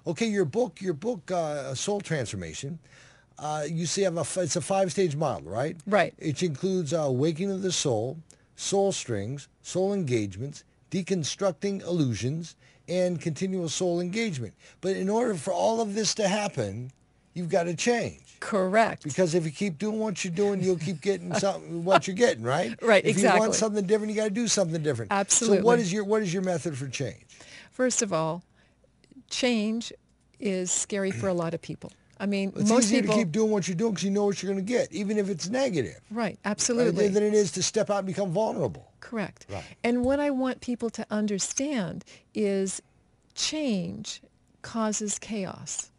Okay, your book, Soul Transformation. You see, it's a 5-stage model, right? Right. It includes awakening of the soul, soul strings, soul engagements, deconstructing illusions, and continual soul engagement. But in order for all of this to happen, you've got to change. Correct. Because if you keep doing what you're doing, you'll keep getting something what you're getting, right? Right, If you want exactly. something different, you got to do something different. So Absolutely. what is your method for change? First of all, change is scary for a lot of people. I mean, It's most easier to people, keep doing what you're doing because you know what you're going to get, even if it's negative, right, right, absolutely. than it is to step out and become vulnerable. Correct. Right. And what I want people to understand is change causes chaos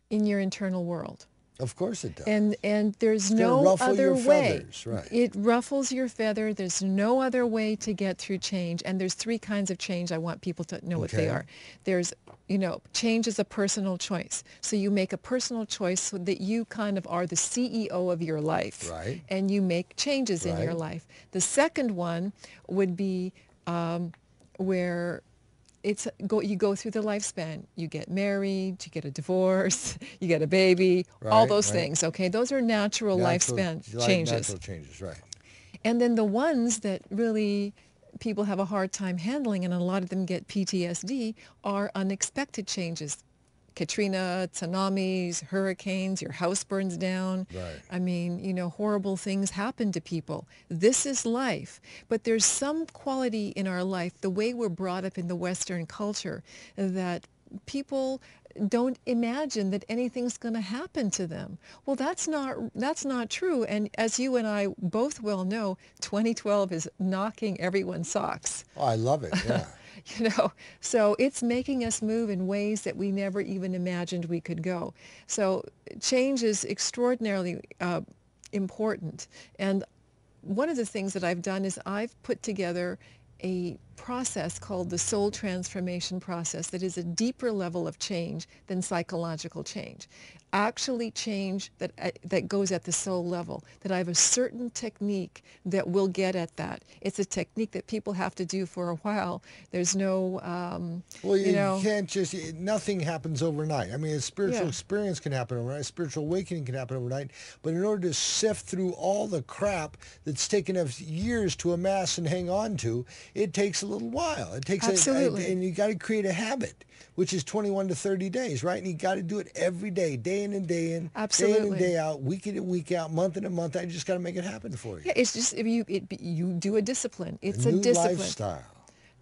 in your internal world. Of course it does. And there's It's going to no ruffle other your way. feathers, right? It ruffles your feather. There's no other way to get through change. And there's three kinds of change. I want people to know what they Okay. are. There's, change is a personal choice. So you make a personal choice so that you kind of are the CEO of your life. Right. And you make changes in your Right. life. The second one would be where you go through the lifespan. You get married, you get a divorce, you get a baby, all Right. those Right. things. Okay, those are natural lifespan changes. Natural changes, right? And then the ones that really people have a hard time handling, and a lot of them get PTSD, are unexpected changes. Katrina, tsunamis, hurricanes, your house burns down. Right. I mean, horrible things happen to people. This is life. But there's some quality in our life, the way we're brought up in the Western culture, that people don't imagine that anything's going to happen to them. Well, that's not true. And as you and I both well know, 2012 is knocking everyone's socks. Oh, I love it. Yeah. So it's making us move in ways that we never even imagined we could go. So change is extraordinarily important. And one of the things that I've done is I've put together a process called the soul transformation process that is a deeper level of change than psychological change. Actually change that goes at the soul level, that I have a certain technique that will get at that. It's a technique that people have to do for a while. There's no, Well, you can't nothing happens overnight. I mean, a spiritual yeah, experience can happen overnight, a spiritual awakening can happen overnight. But in order to sift through all the crap that's taken us years to amass and hang on to, it takes a little while. It takes absolutely. and you got to create a habit, which is 21 to 30 days, right? And you got to do it every day, day in and day in, Absolutely. day in and day out, week in and week out, month in and month out. You just got to make it happen for you. Yeah, it's just if you do a discipline. It's a new discipline. lifestyle.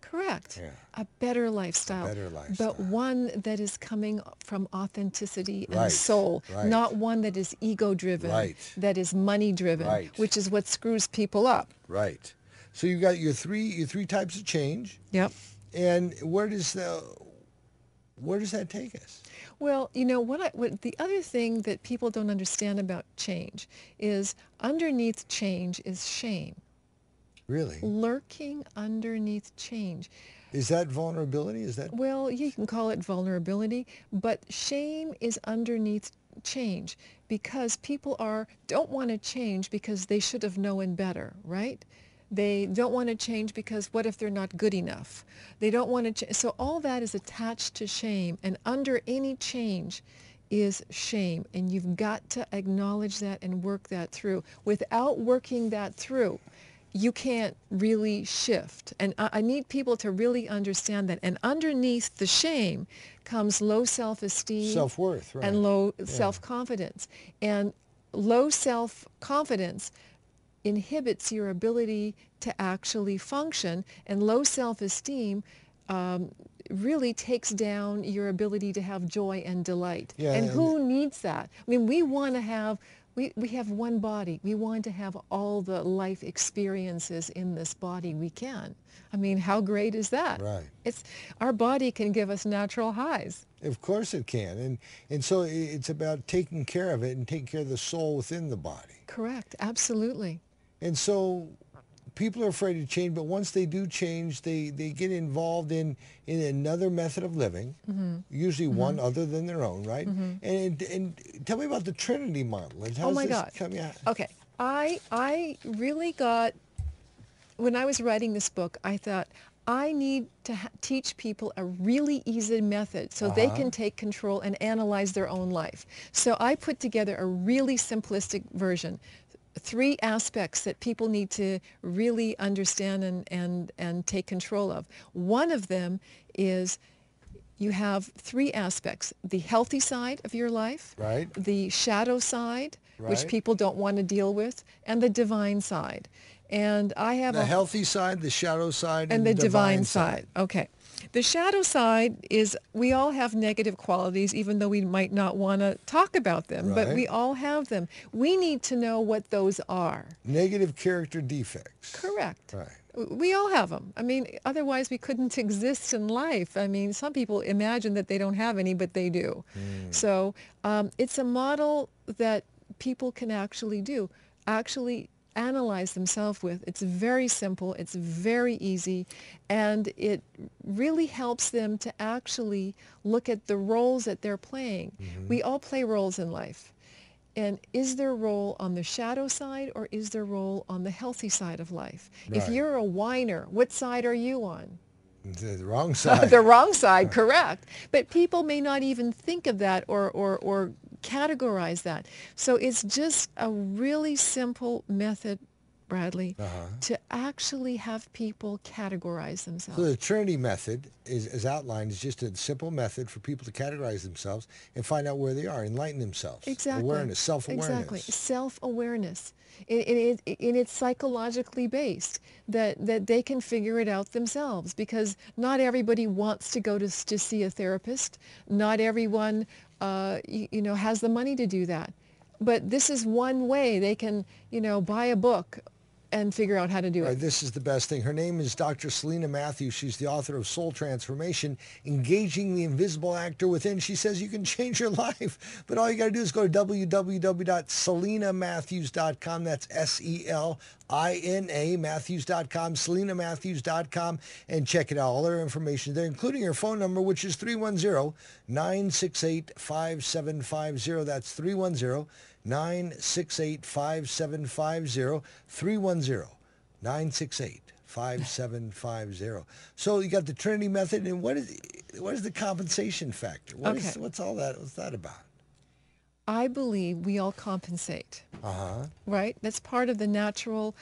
Correct. Yeah. A better lifestyle. Better lifestyle. But one that is coming from authenticity and Right, soul, right. not one that is ego-driven, Right. that is money-driven, Right. which is what screws people up. Right. So you got your three types of change. Yep. And where does that take us? Well, what the other thing that people don't understand about change is underneath change is shame. Really? Lurking underneath change. Is that vulnerability? Is that? Well, you can call it vulnerability, but shame is underneath change because people don't want to change because they should have known better, right? They don't want to change because what if they're not good enough? They don't want to so all that is attached to shame, and under any change is shame, and you've got to acknowledge that and work that through. Without working that through, you can't really shift. And I need people to really understand that. And underneath the shame comes low self-esteem, Self-worth, right. and low self-confidence. And low self-confidence inhibits your ability to actually function, and low self-esteem really takes down your ability to have joy and delight. Yeah, and and- who needs that? I mean, we want to have, we have one body. We want to have all the life experiences in this body we can. I mean, how great is that? Right. Our body can give us natural highs. Of course it can. And so it's about taking care of it and taking care of the soul within the body. Correct, absolutely. And so people are afraid to change, but once they do change, they get involved in another method of living, usually one other than their own, right? And tell me about the Trinity model. And Oh my God. Okay, I really got, when I was writing this book, I thought, I need to teach people a really easy method so they can take control and analyze their own life. So I put together a really simplistic version. 3 aspects that people need to really understand and take control of. One of them is you have 3 aspects: the healthy side of your life, Right. the shadow side, which Right. people don't want to deal with, and the divine side. And I have The healthy side, the shadow side, and and the the divine divine side. side. Okay. The shadow side is we all have negative qualities, even though we might not want to talk about them, but Right. we all have them. We need to know what those are. Negative character defects. Correct. Right. We all have them. I mean, otherwise we couldn't exist in life. I mean, some people imagine that they don't have any, but they do. So it's a model that people can actually do, actually analyze themselves with. It's very simple, it's very easy, and it really helps them to actually look at the roles that they're playing. We all play roles in life. And is their role on the shadow side or is their role on the healthy side of life? If Right. you're a whiner, what side are you on? The wrong side. The wrong side, correct. But people may not even think of that or categorize that. So it's just a really simple method, Bradley, to actually have people categorize So themselves. the Trinity method is outlined as just a simple method for people to categorize themselves and find out where they are, enlighten themselves. Exactly. Awareness, self-awareness. Exactly. Self-awareness. And it's psychologically based, that they can figure it out themselves, because not everybody wants to go to see a therapist. Not everyone has the money to do that. But this is one way they can, buy a book and figure out how to do Right, it. this is the best thing. Her name is Dr. Selina Matthews. She's the author of Soul Transformation, Engaging the Invisible Actor Within. She says you can change your life, but all you got to do is go to www.selinamatthews.com. That's SELINA Matthews.com, SelinaMatthews.com, and check it out. All her information there, including her phone number, which is 310-968-5750. That's 310-968-5750, 310-968-5750. So you got the Trinity method, and what is the compensation factor? What's all that? What's that about? I believe we all compensate. Right? That's part of the natural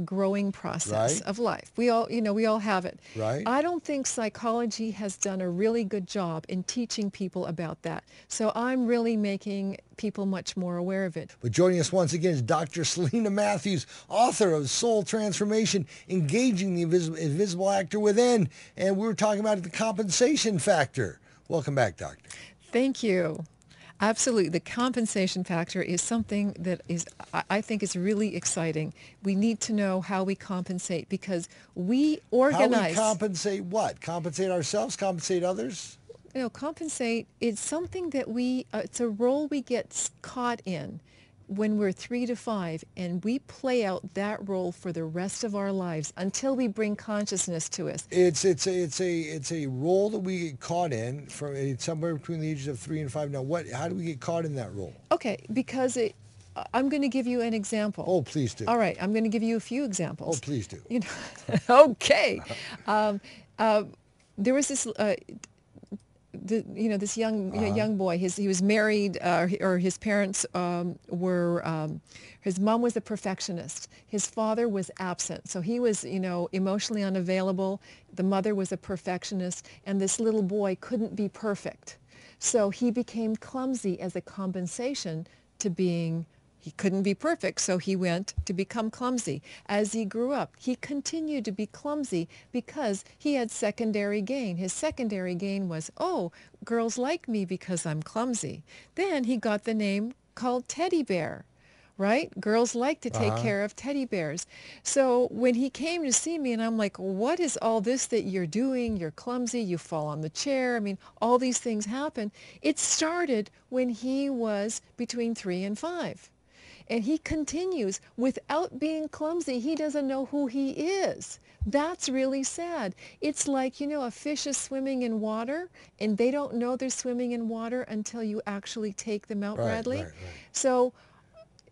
growing process Right. of life. We all have it. Right. I don't think psychology has done a really good job in teaching people about that. So I'm really making people much more aware of it. But joining us once again is Dr. Selina Matthews, author of Soul Transformation, Engaging the Invisible Actor Within. And we were talking about the compensation factor. Welcome back, Doctor. Thank you. Absolutely. The compensation factor is something that I think is really exciting. We need to know how we compensate, because we organize. How we compensate what? Compensate ourselves? Compensate others? Compensate is something that it's a role we get caught in when we're 3 to 5, and we play out that role for the rest of our lives until we bring consciousness to us. It's a role that we get caught in from somewhere between the ages of 3 and 5. Now, how do we get caught in that role? Okay, because I'm going to give you an example. Oh, please do. All right, I'm going to give you a few examples. Oh, please do. Okay. There was this. This young boy. He was married, or his parents were. His mom was a perfectionist. His father was absent, so he was, emotionally unavailable. The mother was a perfectionist, and this little boy couldn't be perfect, so he became clumsy as a compensation to being. He couldn't be perfect, so he went to become clumsy. As he grew up, he continued to be clumsy because he had secondary gain. His secondary gain was, oh, girls like me because I'm clumsy. Then he got the name called Teddy Bear, right? Girls like to take care of teddy bears. So when he came to see me, and I'm like, what is all this that you're doing? You're clumsy, you fall on the chair. I mean, all these things happen. It started when he was between 3 and 5. And he continues without being clumsy. He doesn't know who he is. That's really sad. It's like, a fish is swimming in water, and they don't know they're swimming in water until you actually take them out, Bradley. Right. So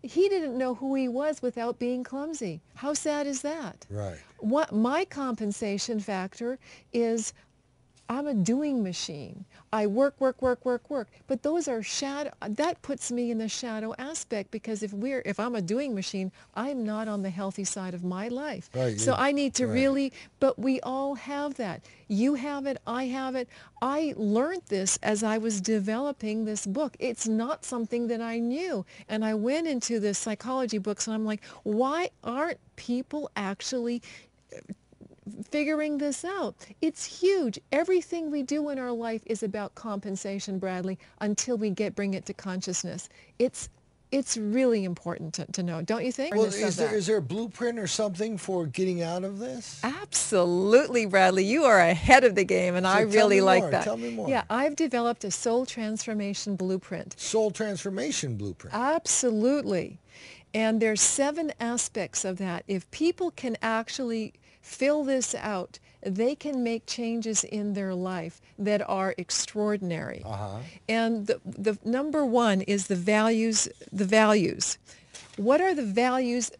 he didn't know who he was without being clumsy. How sad is that? Right. What my compensation factor is, I'm a doing machine. I work, work, work, work, work. But those are shadow. That puts me in the shadow aspect, because if I'm a doing machine, I'm not on the healthy side of my life. Right. So I need to Right. really. But we all have that. You have it. I have it. I learned this as I was developing this book. It's not something that I knew. And I went into the psychology books, and I'm like, why aren't people actually figuring this out? It's huge. Everything we do in our life is about compensation, Bradley, until we bring it to consciousness. It's really important to know, don't you think? Well, is there a blueprint or something for getting out of this? Absolutely, Bradley. You are ahead of the game, and So I really like that. Tell me more. Yeah, I've developed a soul transformation blueprint. Soul transformation blueprint. Absolutely. And there's 7 aspects of that. If people can actually fill this out, they can make changes in their life that are extraordinary. Uh-huh. And the number 1 is the values. The values. What are the values?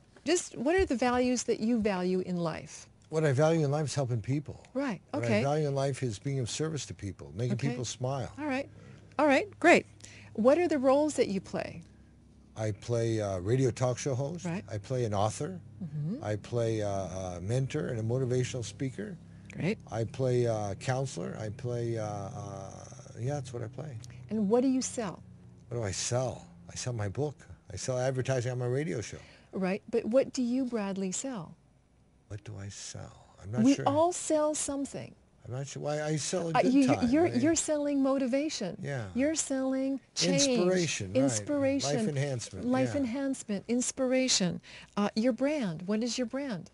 What are the values that you value in life? What I value in life is helping people. Right. Okay. What I value in life is being of service to people, making people smile. All right. All right. Great. What are the roles that you play? I play a radio talk show host. Right. I play an author. Mm-hmm. I play a mentor and a motivational speaker. Great. I play a counselor. I play, that's what I play. And what do you sell? What do I sell? I sell my book. I sell advertising on my radio show. Right. But what do you, Bradley, sell? What do I sell? I'm not sure. We all sell something. I'm not sure why I sell a good time. You're selling motivation. Yeah. You're selling change. Inspiration. Inspiration. Right. Life enhancement. Life enhancement. Inspiration. Your brand. What is your brand?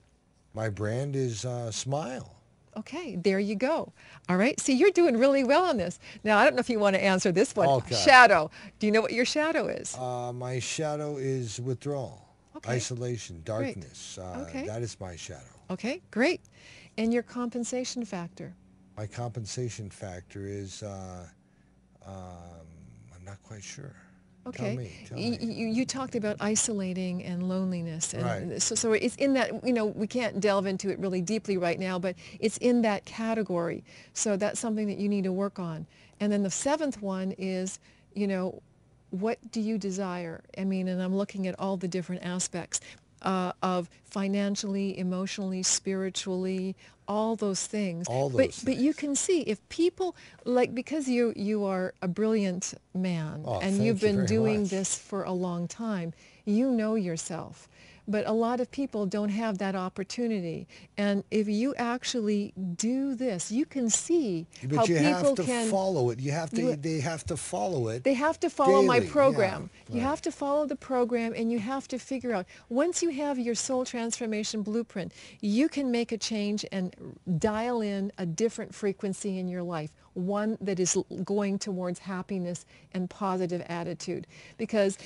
My brand is Smile. Okay, there you go. All right. See, you're doing really well on this. Now, I don't know if you want to answer this one. Okay. Shadow. Do you know what your shadow is? My shadow is withdrawal, isolation, darkness. Okay. That is my shadow. Okay, great. And your compensation factor? My compensation factor is, I'm not quite sure. Okay. Tell me. You talked about isolating and loneliness. And right. So it's in that, we can't delve into it really deeply right now, but it's in that category. So that's something that you need to work on. And then the 7th one is, what do you desire? And I'm looking at all the different aspects of financially, emotionally, spiritually, all those things. But you can see if people, because you are a brilliant man and you've been doing this for a long time, you know yourself. But a lot of people don't have that opportunity. And if you actually do this, you can see how people can... But you have to follow it. They have to follow it. They have to follow my daily. program. Yeah, you have to follow the program, and you have to figure out, once you have your soul transformation blueprint, you can make a change and dial in a different frequency in your life, one that is going towards happiness and positive attitude. Because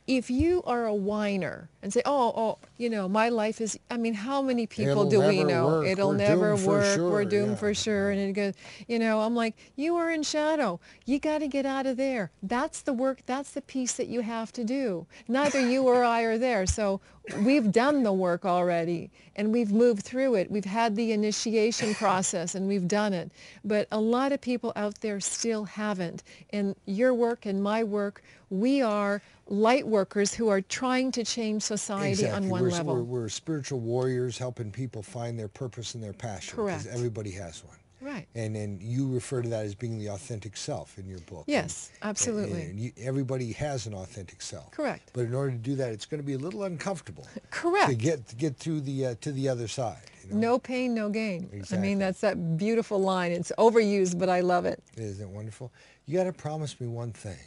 if you are a whiner and say, my life is, how many people do we know? It'll never work. We're doomed for sure. And it goes, I'm like, you are in shadow. You got to get out of there. That's the work. That's the piece that you have to do. Neither you or I are there. So we've done the work already, and we've moved through it. We've had the initiation process, and we've done it. But a lot of people out there still haven't. And your work and my work, we are light workers who are trying to change society on one level. We're spiritual warriors helping people find their purpose and their passion. Correct. Because everybody has one. Right. And then you refer to that as being the authentic self in your book. Yes, absolutely. And everybody has an authentic self. Correct. But in order to do that, it's going to be a little uncomfortable. Correct. To get through to the other side. No pain, no gain. Exactly. That's that beautiful line. It's overused, but I love it. Isn't it wonderful? You got to promise me one thing.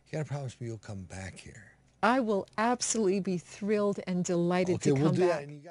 You got to promise me you'll come back here. I will absolutely be thrilled and delighted to come back. We'll do that. And